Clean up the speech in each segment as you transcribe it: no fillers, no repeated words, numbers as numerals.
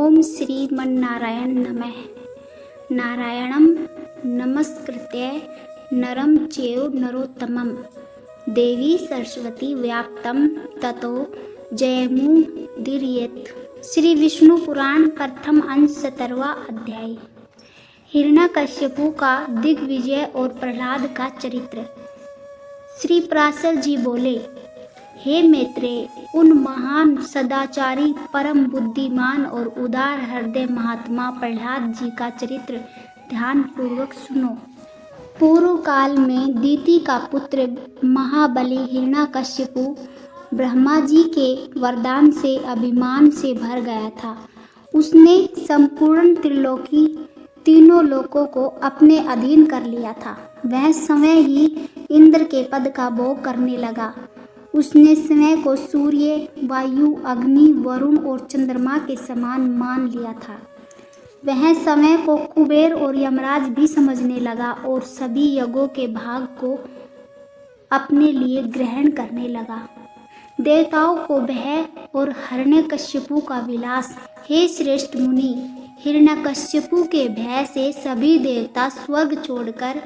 ओम श्रीमन्नारायण नमः। नारायणं नमस्कृत्य नरं चैव नरोत्तमं देवी सरस्वती व्याप्तं ततो जयमुदीरयेत्। श्री विष्णु पुराण प्रथम अंश 17वां अध्याय। हिरण्यकश्यपु का दिग्विजय और प्रहलाद का चरित्र। श्री पराशर जी बोले, हे मैत्रेय, उन महान सदाचारी परम बुद्धिमान और उदार हृदय महात्मा प्रहलाद जी का चरित्र ध्यान पूर्वक सुनो। पूर्व काल में दीति का पुत्र महाबली हिरण्यकश्यपु ब्रह्मा जी के वरदान से अभिमान से भर गया था। उसने संपूर्ण त्रिलोकी तीनों लोकों को अपने अधीन कर लिया था। वह स्वयं ही इंद्र के पद का भोग करने लगा। उसने स्वयं को सूर्य, वायु, अग्नि, वरुण और चंद्रमा के समान मान लिया था। वह समय को कुबेर और यमराज भी समझने लगा और सभी यज्ञों के भाग को अपने लिए ग्रहण करने लगा। देवताओं को भय और हिरण्यकश्यपु का विलास। हे श्रेष्ठ मुनि, हिरण्यकश्यपु के भय से सभी देवता स्वर्ग छोड़कर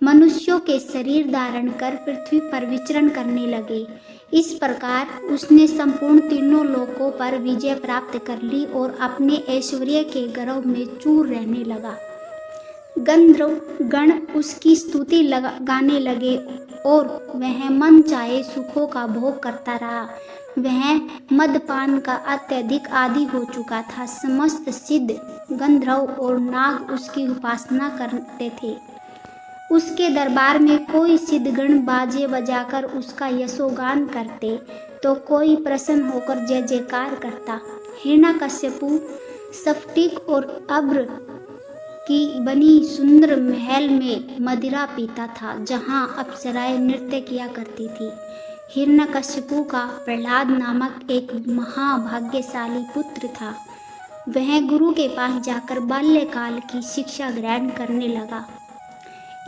मनुष्यों के शरीर धारण कर पृथ्वी पर विचरण करने लगे। इस प्रकार उसने संपूर्ण तीनों लोकों पर विजय प्राप्त कर ली और अपने ऐश्वर्य के गर्व में चूर रहने लगा। गंधर्व गण उसकी स्तुति गाने लगे और वह मन चाहे सुखों का भोग करता रहा। वह मदपान का अत्यधिक आदी हो चुका था। समस्त सिद्ध, गंधर्व और नाग उसकी उपासना करते थे। उसके दरबार में कोई सिद्धगण बाजे बजाकर उसका यशोगान करते तो कोई प्रसन्न होकर जय जयकार करता। हिरण्यकश्यपु स्फटिक और अभ्र की बनी सुंदर महल में मदिरा पीता था, जहां अप्सराएं नृत्य किया करती थी। हिरण्यकश्यपु का प्रहलाद नामक एक महाभाग्यशाली पुत्र था। वह गुरु के पास जाकर बाल्यकाल की शिक्षा ग्रहण करने लगा।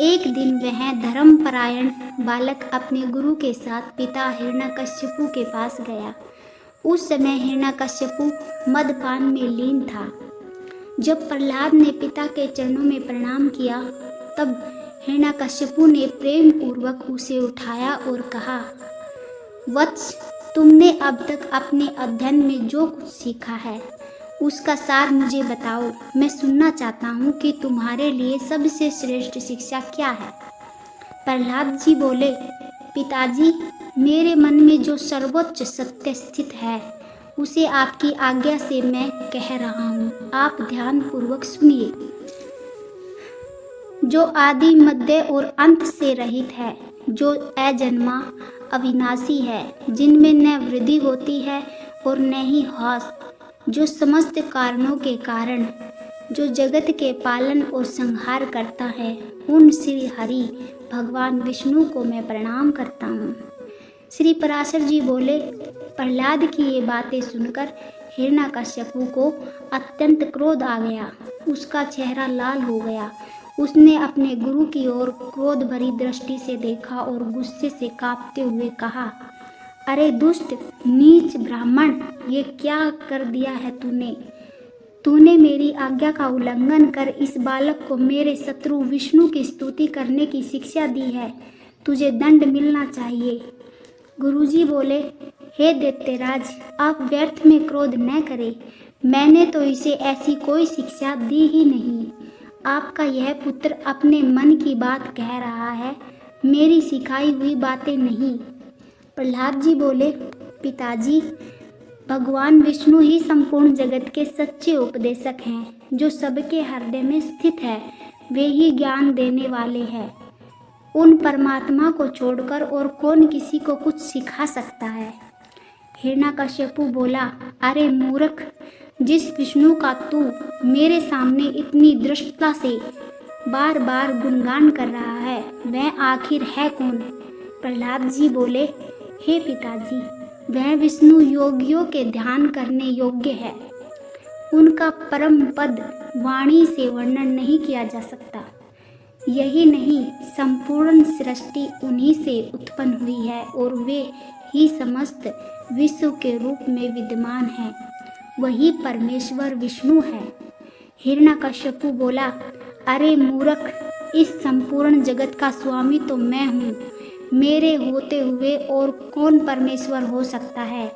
एक दिन वह धर्मपरायण बालक अपने गुरु के साथ पिता हिरण्यकश्यपु के पास गया। उस समय हिरण्यकश्यपु मदपान में लीन था। जब प्रहलाद ने पिता के चरणों में प्रणाम किया, तब हिरण्यकश्यपु ने प्रेम पूर्वक उसे उठाया और कहा, वत्स, तुमने अब तक अपने अध्ययन में जो कुछ सीखा है उसका सार मुझे बताओ। मैं सुनना चाहता हूँ कि तुम्हारे लिए सबसे श्रेष्ठ शिक्षा क्या है। प्रहलाद जी बोले, पिताजी, मेरे मन में जो सर्वोच्च सत्य स्थित है उसे आपकी आज्ञा से मैं कह रहा हूँ। आप ध्यान पूर्वक सुनिए। जो आदि, मध्य और अंत से रहित है, जो अजन्मा अविनाशी है, जिनमें न वृद्धि होती है और न ही ह्रास, जो समस्त कारणों के कारण, जो जगत के पालन और संहार करता है, उन श्री हरि भगवान विष्णु को मैं प्रणाम करता हूँ। श्री पराशर जी बोले, प्रहलाद की ये बातें सुनकर हिरण्यकश्यपु को अत्यंत क्रोध आ गया। उसका चेहरा लाल हो गया। उसने अपने गुरु की ओर क्रोध भरी दृष्टि से देखा और गुस्से से कांपते हुए कहा, अरे दुष्ट, नीच ब्राह्मण, ये क्या कर दिया है तूने? तूने मेरी आज्ञा का उल्लंघन कर इस बालक को मेरे शत्रु विष्णु की स्तुति करने की शिक्षा दी है। तुझे दंड मिलना चाहिए। गुरुजी बोले, हे दैत्यराज, आप व्यर्थ में क्रोध न करें। मैंने तो इसे ऐसी कोई शिक्षा दी ही नहीं। आपका यह पुत्र अपने मन की बात कह रहा है, मेरी सिखाई हुई बातें नहीं। प्रहलाद जी बोले, पिताजी, भगवान विष्णु ही संपूर्ण जगत के सच्चे उपदेशक हैं। जो सबके हृदय में स्थित है, वे ही ज्ञान देने वाले हैं। उन परमात्मा को छोड़कर और कौन किसी को कुछ सिखा सकता है। हिरण्यकश्यपु बोला, अरे मूर्ख, जिस विष्णु का तू मेरे सामने इतनी दृढ़ता से बार बार गुणगान कर रहा है, वह आखिर है कौन? प्रहलाद जी बोले, हे पिताजी, वह विष्णु योगियों के ध्यान करने योग्य है। उनका परम पद वाणी से वर्णन नहीं किया जा सकता। यही नहीं, संपूर्ण सृष्टि उन्हीं से उत्पन्न हुई है और वे ही समस्त विश्व के रूप में विद्यमान हैं। वही परमेश्वर विष्णु है। हिरण्यकश्यपु बोला, अरे मूर्ख, इस संपूर्ण जगत का स्वामी तो मैं हूँ। मेरे होते हुए और कौन परमेश्वर हो सकता है?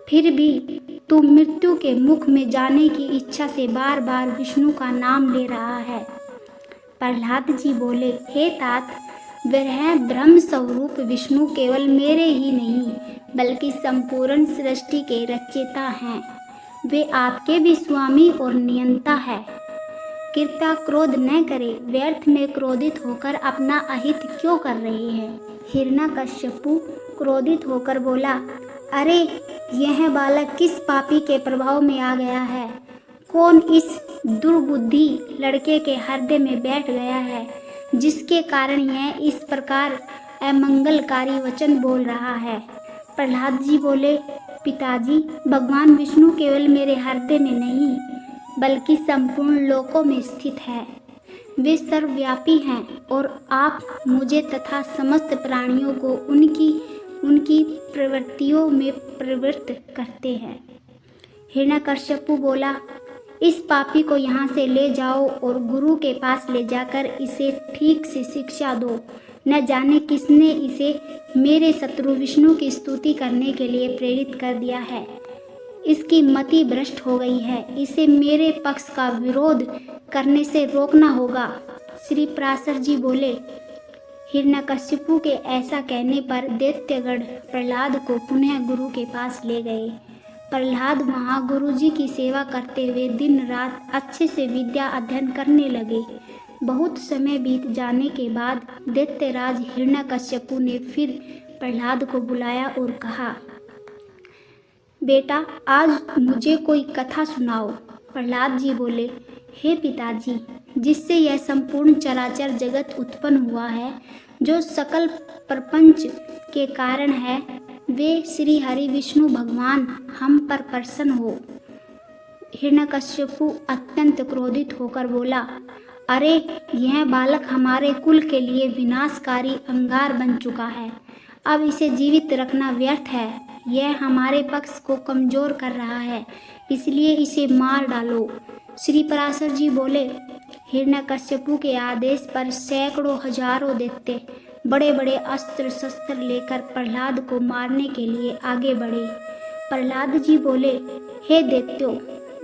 फिर भी तू मृत्यु के मुख में जाने की इच्छा से बार बार विष्णु का नाम ले रहा है। प्रहलाद जी बोले, हे तात, वह ब्रह्म स्वरूप विष्णु केवल मेरे ही नहीं बल्कि संपूर्ण सृष्टि के रचयिता हैं। वे आपके भी स्वामी और नियंता है। कृपया क्रोध न करें, व्यर्थ में क्रोधित होकर अपना अहित क्यों कर रहे हैं? हिरण्यकश्यपु क्रोधित होकर बोला, अरे यह बालक किस पापी के प्रभाव में आ गया है? कौन इस दुर्बुद्धि लड़के के हृदय में बैठ गया है जिसके कारण यह इस प्रकार अमंगलकारी वचन बोल रहा है? प्रहलाद जी बोले, पिताजी, भगवान विष्णु केवल मेरे हृदय में नहीं बल्कि संपूर्ण लोकों में स्थित है। वे सर्वव्यापी हैं और आप मुझे तथा समस्त प्राणियों को उनकी प्रवृत्तियों में प्रवृत्त करते हैं। हिरण्यकश्यपु बोला, इस पापी को यहाँ से ले जाओ और गुरु के पास ले जाकर इसे ठीक से शिक्षा दो। न जाने किसने इसे मेरे शत्रु विष्णु की स्तुति करने के लिए प्रेरित कर दिया है। इसकी मति भ्रष्ट हो गई है। इसे मेरे पक्ष का विरोध करने से रोकना होगा। श्री पराशर जी बोले, हिरण्यकश्यपु के ऐसा कहने पर दैत्यगण प्रहलाद को पुनः गुरु के पास ले गए। प्रहलाद वहाँ गुरु जी की सेवा करते हुए दिन रात अच्छे से विद्या अध्ययन करने लगे। बहुत समय बीत जाने के बाद दैत्यराज हिरण्यकश्यपु ने फिर प्रहलाद को बुलाया और कहा, बेटा, आज मुझे कोई कथा सुनाओ। प्रहलाद जी बोले, हे पिताजी, जिससे यह संपूर्ण चराचर जगत उत्पन्न हुआ है, जो सकल प्रपंच के कारण है, वे श्री हरि विष्णु भगवान हम पर प्रसन्न हो। हिरण्यकश्यपु अत्यंत क्रोधित होकर बोला, अरे यह बालक हमारे कुल के लिए विनाशकारी अंगार बन चुका है। अब इसे जीवित रखना व्यर्थ है। यह हमारे पक्ष को कमजोर कर रहा है, इसलिए इसे मार डालो। श्री पराशर जी बोले, हिरण्यकश्यपु के आदेश पर सैकड़ों हजारों दैत्य बड़े बड़े अस्त्र शस्त्र लेकर प्रहलाद को मारने के लिए आगे बढ़े। प्रहलाद जी बोले, हे दैत्यों,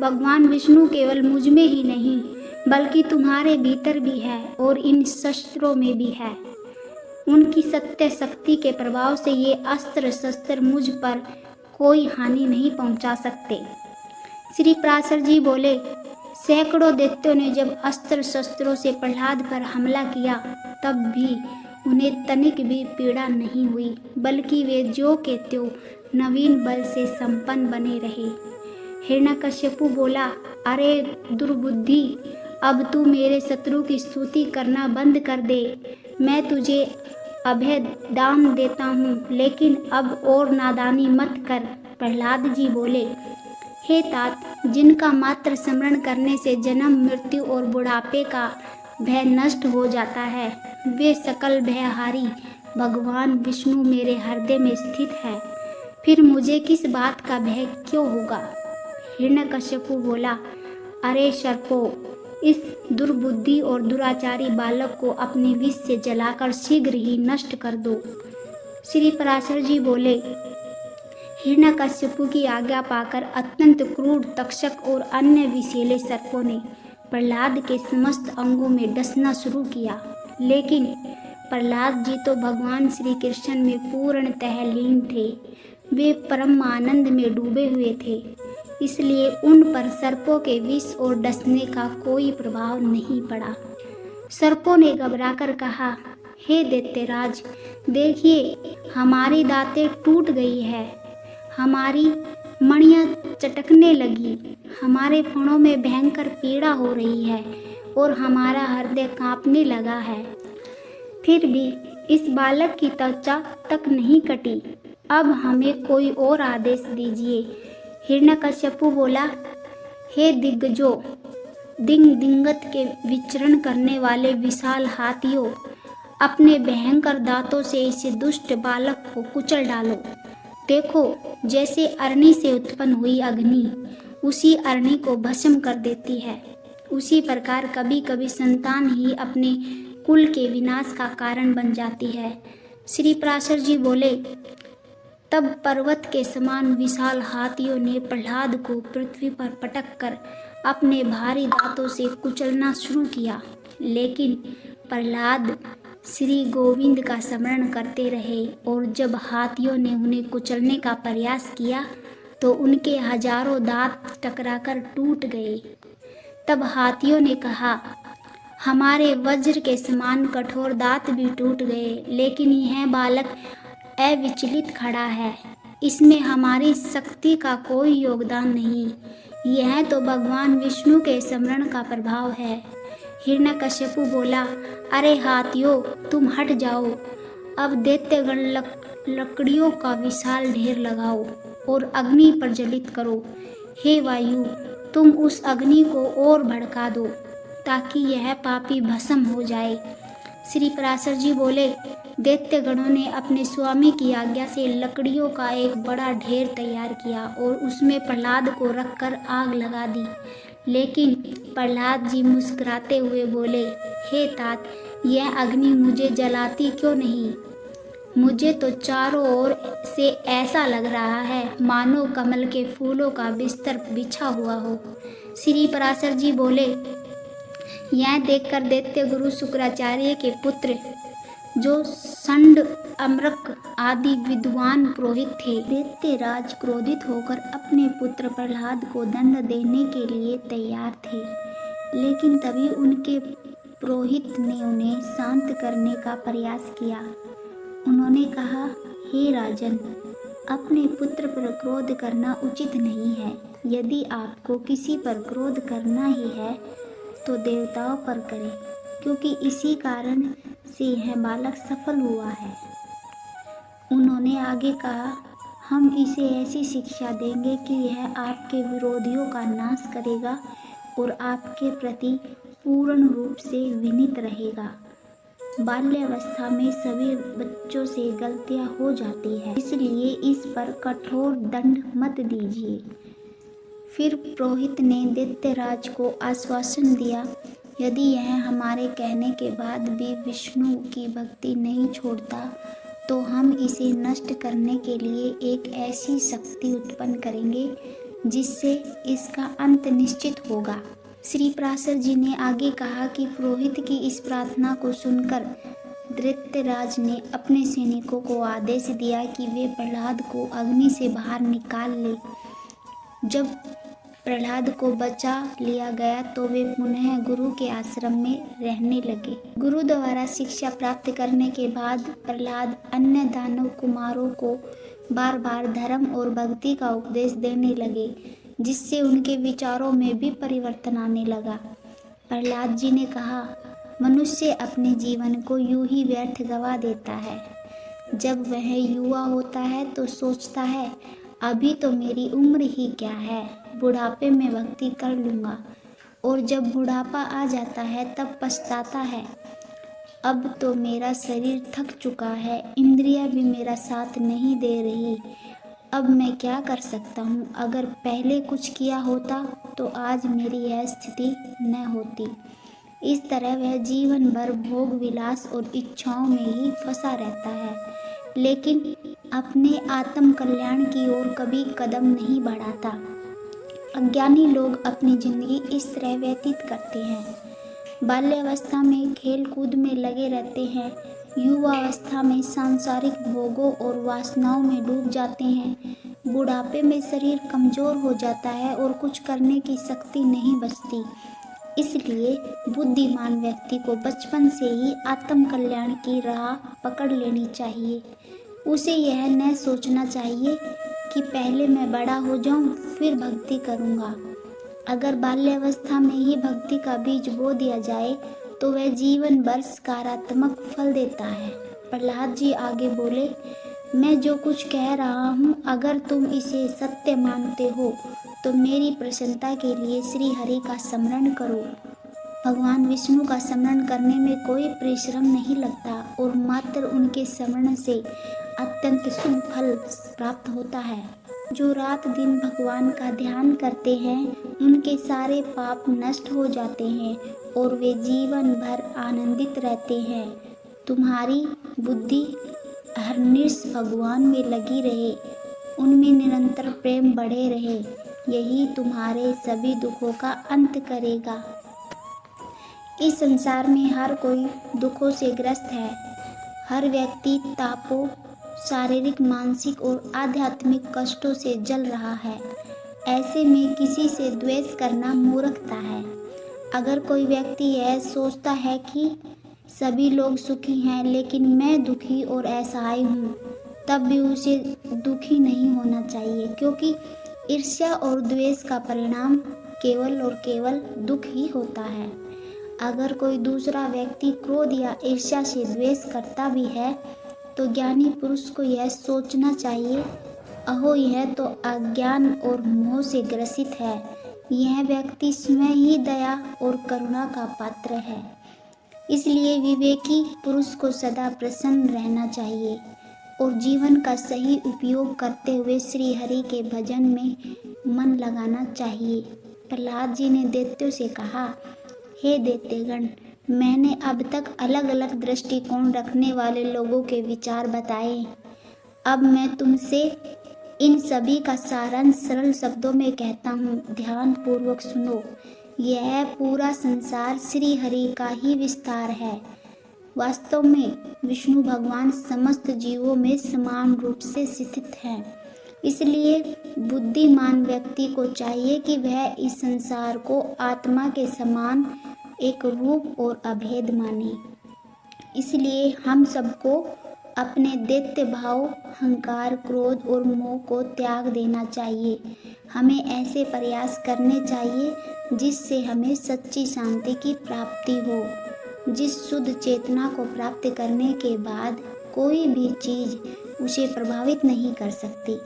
भगवान विष्णु केवल मुझ में ही नहीं बल्कि तुम्हारे भीतर भी है और इन शस्त्रों में भी है। उनकी सत्य शक्ति के प्रभाव से ये अस्त्र शस्त्र मुझ पर कोई हानि नहीं पहुंचा सकते। श्री पराशर जी बोले, सैकड़ों दैत्यों ने जब अस्त्र शस्त्रों से प्रहलाद पर हमला किया तब भी उन्हें तनिक भी पीड़ा नहीं हुई, बल्कि वे ज्यों के त्यों नवीन बल से संपन्न बने रहे। हिरण्यकश्यपु बोला, अरे दुर्बुद्धि, अब तू मेरे शत्रु की स्तुति करना बंद कर दे। मैं तुझे अभय दान देता हूँ, लेकिन अब और नादानी मत कर। प्रहलाद जी बोले, हे तात, जिनका मात्र स्मरण करने से जन्म मृत्यु और बुढ़ापे का भय नष्ट हो जाता है, वे सकल भयहारी भगवान विष्णु मेरे हृदय में स्थित है। फिर मुझे किस बात का भय क्यों होगा? हिरण्यकश्यपु बोला, अरे सर्पों, इस दुर्बुद्धि और दुराचारी बालक को अपने विष से जलाकर शीघ्र ही नष्ट कर दो। श्री पराशर जी बोले, हिरण्यकश्यपु की आज्ञा पाकर अत्यंत क्रूर तक्षक और अन्य विषैले सर्पों ने प्रहलाद के समस्त अंगों में डसना शुरू किया, लेकिन प्रहलाद जी तो भगवान श्री कृष्ण में पूर्णतः लीन थे। वे परम आनंद में डूबे हुए थे, इसलिए उन पर सर्पों के विष और डसने का कोई प्रभाव नहीं पड़ा। सर्पों ने घबराकर कहा, हे दैत्यराज, देखिए हमारी दांतें टूट गई है, हमारी मणियाँ चटकने लगी, हमारे फणों में भयंकर पीड़ा हो रही है और हमारा हृदय कांपने लगा है। फिर भी इस बालक की त्वचा तक नहीं कटी। अब हमें कोई और आदेश दीजिए। हिरण्यकश्यपु बोला, हे दिग्गजों, दिंगत के विचरण करने वाले विशाल हाथियों, अपने भयंकर दांतों से इस दुष्ट बालक को कुचल डालो। देखो, जैसे अग्नि से उत्पन्न हुई अग्नि उसी अरणी को भस्म कर देती है। उसी प्रकार कभी कभी संतान ही अपने कुल के विनाश का कारण बन जाती है। श्री पराशर जी बोले, तब पर्वत के समान विशाल हाथियों ने प्रहलाद को पृथ्वी पर पटक कर अपने भारी दांतों से कुचलना शुरू किया। लेकिन प्रहलाद श्री गोविंद का स्मरण करते रहे और जब हाथियों ने उन्हें कुचलने का प्रयास किया तो उनके हजारों दांत टकराकर टूट गए। तब हाथियों ने कहा, हमारे वज्र के समान कठोर दांत भी टूट गए, लेकिन यह बालक अविचलित खड़ा है। इसमें हमारी शक्ति का कोई योगदान नहीं। यह तो भगवान विष्णु के स्मरण का प्रभाव है। हिरण्यकश्यपु बोला, अरे हाथियों, तुम हट जाओ। अब दैत्यगण लकड़ियों का विशाल ढेर लगाओ और अग्नि प्रज्वलित करो। हे वायु, तुम उस अग्नि को और भड़का दो ताकि यह पापी भस्म हो जाए। श्री पराशर जी बोले, दैत्यगणों ने अपने स्वामी की आज्ञा से लकड़ियों का एक बड़ा ढेर तैयार किया और उसमें प्रहलाद को रखकर आग लगा दी। लेकिन प्रहलाद जी मुस्कुराते हुए बोले, हे तात, यह अग्नि मुझे जलाती क्यों नहीं? मुझे तो चारों ओर से ऐसा लग रहा है मानो कमल के फूलों का बिस्तर बिछा हुआ हो। श्री पराशर जी बोले, यह देखकर दैत्य गुरु शुक्राचार्य के पुत्र जो संड अमरक आदि विद्वान पुरोहित थे, दैत्यराज क्रोधित होकर अपने पुत्र प्रहलाद को दंड देने के लिए तैयार थे। लेकिन तभी उनके पुरोहित ने उन्हें शांत करने का प्रयास किया। उन्होंने कहा, हे राजन, अपने पुत्र पर क्रोध करना उचित नहीं है। यदि आपको किसी पर क्रोध करना ही है तो देवताओं पर करें, क्योंकि इसी कारण से यह बालक सफल हुआ है। उन्होंने आगे कहा, हम इसे ऐसी शिक्षा देंगे कि यह आपके विरोधियों का नाश करेगा और आपके प्रति पूर्ण रूप से विनीत रहेगा। बाल्यावस्था में सभी बच्चों से गलतियां हो जाती है, इसलिए इस पर कठोर दंड मत दीजिए। फिर पुरोहित ने दैत्यराज को आश्वासन दिया, यदि यह हमारे कहने के बाद भी विष्णु की भक्ति नहीं छोड़ता तो हम इसे नष्ट करने के लिए एक ऐसी शक्ति उत्पन्न करेंगे जिससे इसका अंत निश्चित होगा। श्री पराशर जी ने आगे कहा कि पुरोहित की इस प्रार्थना को सुनकर दैत्यराज ने अपने सैनिकों को आदेश दिया कि वे प्रहलाद को अग्नि से बाहर निकाल ले। जब प्रहलाद को बचा लिया गया तो वे पुनः गुरु के आश्रम में रहने लगे। गुरु द्वारा शिक्षा प्राप्त करने के बाद प्रहलाद अन्य दानव कुमारों को बार बार धर्म और भक्ति का उपदेश देने लगे, जिससे उनके विचारों में भी परिवर्तन आने लगा। प्रहलाद जी ने कहा, मनुष्य अपने जीवन को यूं ही व्यर्थ गवा देता है। जब वह युवा होता है तो सोचता है, अभी तो मेरी उम्र ही क्या है, बुढ़ापे में भक्ति कर लूँगा। और जब बुढ़ापा आ जाता है तब पछताता है, अब तो मेरा शरीर थक चुका है, इंद्रियां भी मेरा साथ नहीं दे रही, अब मैं क्या कर सकता हूँ। अगर पहले कुछ किया होता तो आज मेरी यह स्थिति न होती। इस तरह वह जीवन भर भोग विलास और इच्छाओं में ही फंसा रहता है, लेकिन अपने आत्म कल्याण की ओर कभी कदम नहीं बढ़ाता। अज्ञानी लोग अपनी जिंदगी इस तरह व्यतीत करते हैं। बाल्यावस्था में खेल कूद में लगे रहते हैं, युवावस्था में सांसारिक भोगों और वासनाओं में डूब जाते हैं, बुढ़ापे में शरीर कमजोर हो जाता है और कुछ करने की शक्ति नहीं बचती। इसलिए बुद्धिमान व्यक्ति को बचपन से ही आत्म कल्याण की राह पकड़ लेनी चाहिए। उसे यह न सोचना चाहिए कि पहले मैं बड़ा हो जाऊं फिर भक्ति करूंगा। अगर बाल्यावस्था में ही भक्ति का बीज बो दिया जाए तो वह जीवन भर सकारात्मक फल देता है। प्रहलाद जी आगे बोले, मैं जो कुछ कह रहा हूँ अगर तुम इसे सत्य मानते हो तो मेरी प्रसन्नता के लिए श्री हरि का स्मरण करो। भगवान विष्णु का स्मरण करने में कोई परिश्रम नहीं लगता और मात्र उनके स्मरण से अत्यंत शुभ फल प्राप्त होता है। जो रात दिन भगवान का ध्यान करते हैं उनके सारे पाप नष्ट हो जाते हैं और वे जीवन भर आनंदित रहते हैं। तुम्हारी बुद्धि हरनिश भगवान में लगी रहे, उनमें निरंतर प्रेम बढ़े रहे, यही तुम्हारे सभी दुखों का अंत करेगा। इस संसार में हर कोई दुखों से ग्रस्त है। हर व्यक्ति तापों, शारीरिक, मानसिक और आध्यात्मिक कष्टों से जल रहा है। ऐसे में किसी से द्वेष करना मूर्खता है। अगर कोई व्यक्ति यह सोचता है कि सभी लोग सुखी हैं लेकिन मैं दुखी और असहाय हूँ, तब भी उसे दुखी नहीं होना चाहिए, क्योंकि ईर्ष्या और द्वेष का परिणाम केवल और केवल दुख ही होता है। अगर कोई दूसरा व्यक्ति क्रोध या ईर्ष्या से द्वेष करता भी है तो ज्ञानी पुरुष को यह सोचना चाहिए, अहो यह तो अज्ञान और मोह से ग्रसित है। यह व्यक्ति स्वयं ही दया और करुणा का पात्र है। इसलिए विवेकी पुरुष को सदा प्रसन्न रहना चाहिए और जीवन का सही उपयोग करते हुए श्री हरि के भजन में मन लगाना चाहिए। प्रहलाद जी ने दैत्यों से कहा, हे दैत्यगण, मैंने अब तक अलग अलग दृष्टिकोण रखने वाले लोगों के विचार बताए। अब मैं तुमसे इन सभी का सारांश सरल शब्दों में कहता हूँ, ध्यान पूर्वक सुनो। यह पूरा संसार श्री हरि का ही विस्तार है। वास्तव में विष्णु भगवान समस्त जीवों में समान रूप से स्थित हैं। इसलिए बुद्धिमान व्यक्ति को चाहिए कि वह इस संसार को आत्मा के समान एक रूप और अभेद माने। इसलिए हम सबको अपने दैत्य भाव, अहंकार, क्रोध और मोह को त्याग देना चाहिए। हमें ऐसे प्रयास करने चाहिए जिससे हमें सच्ची शांति की प्राप्ति हो, जिस शुद्ध चेतना को प्राप्त करने के बाद कोई भी चीज़ उसे प्रभावित नहीं कर सकती।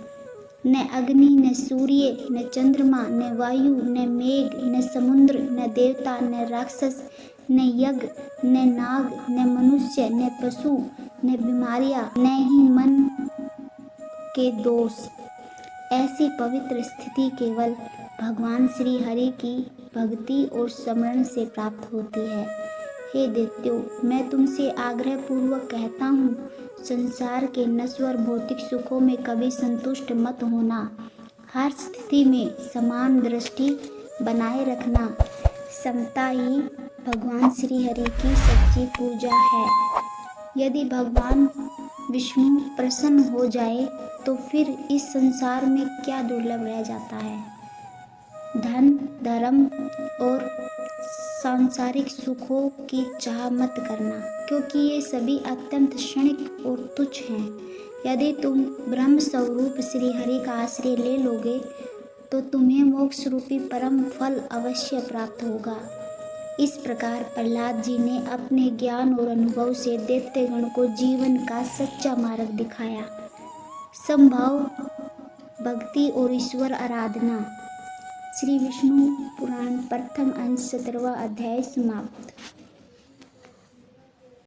न अग्नि, न सूर्य, न चंद्रमा, न वायु, न मेघ, न समुद्र, न देवता, न राक्षस, न यज्ञ, न नाग, न मनुष्य, न पशु, न बीमारियां, न ही मन के दोष। ऐसी पवित्र स्थिति केवल भगवान श्री हरि की भक्ति और स्मरण से प्राप्त होती है। हे दैत्यों, मैं तुमसे आग्रह पूर्वक कहता हूँ, संसार के नश्वर भौतिक सुखों में कभी संतुष्ट मत होना। हर स्थिति में समान दृष्टि बनाए रखना। समता ही भगवान श्री हरि की सच्ची पूजा है। यदि भगवान विष्णु प्रसन्न हो जाए तो फिर इस संसार में क्या दुर्लभ रह जाता है। धन, धर्म और सांसारिक सुखों की चाह मत करना, क्योंकि ये सभी अत्यंत क्षणिक और तुच्छ हैं। यदि तुम ब्रह्म स्वरूप श्री हरि का आश्रय ले लोगे तो तुम्हें मोक्ष रूपी परम फल अवश्य प्राप्त होगा। इस प्रकार प्रहलाद जी ने अपने ज्ञान और अनुभव से दैत्यगण को जीवन का सच्चा मार्ग दिखाया। समभाव, भक्ति और ईश्वर आराधना। श्री विष्णु पुराण प्रथम अंश 17वां अध्याय समाप्त।